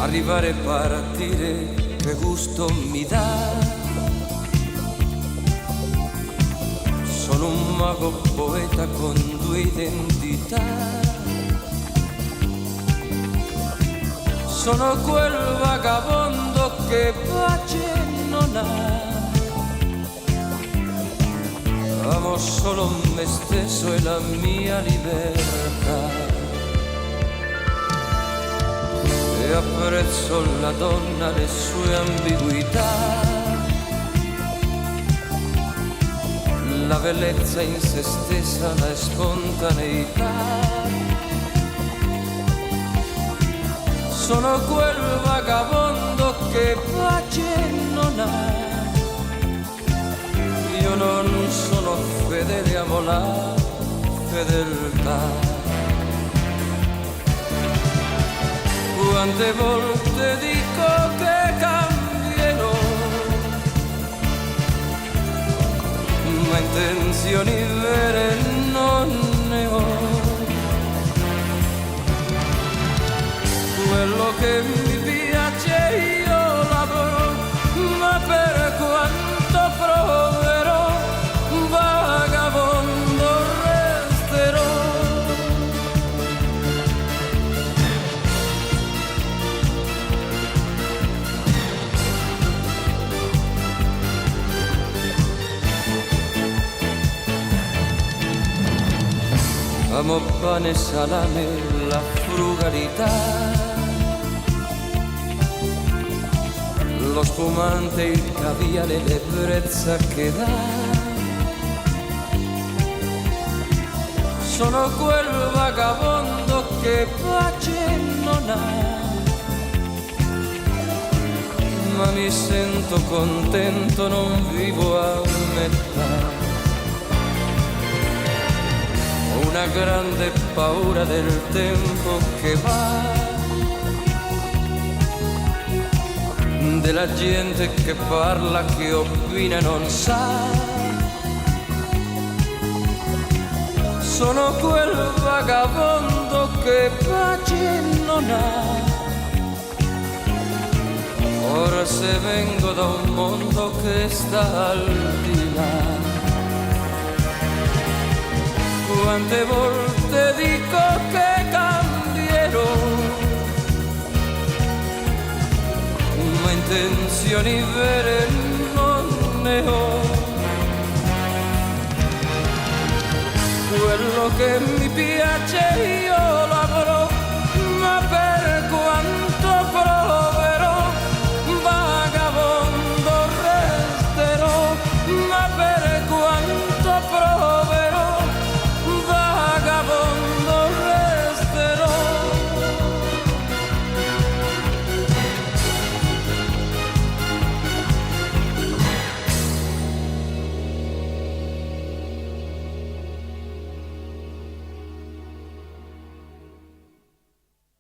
arrivare e partire, che gusto mi dà. Sono un mago poeta con due identità. Sono quel vagabondo che pace non ha. Amo solo me stesso e la mia libertà. E apprezzo la donna, le sue ambiguità, la bellezza in se stessa, la spontaneità. Sono quel vagabondo che pace non ha. Io non sono fedele, amo la fedeltà. Quante volte dico che cambierò, ma intenzioni vere non ne ho. Quello che mi piace io lavoro, ma per quanto proverò, vagabondo resterò. Amo pane e salame, la frugalità, lo spumante, il caviale, l'ebbrezza che dà. Sono quel vagabondo che pace non ha, ma mi sento contento, non vivo a metà. Ho una grande paura del tempo che va, della gente che parla, che opina e non sa. Sono quel vagabondo che pace non ha. Ora se vengo da un mondo che sta al di là. Quante volte dico che cambierò, ma intenzioni vere non ne ho. Quello che mi piace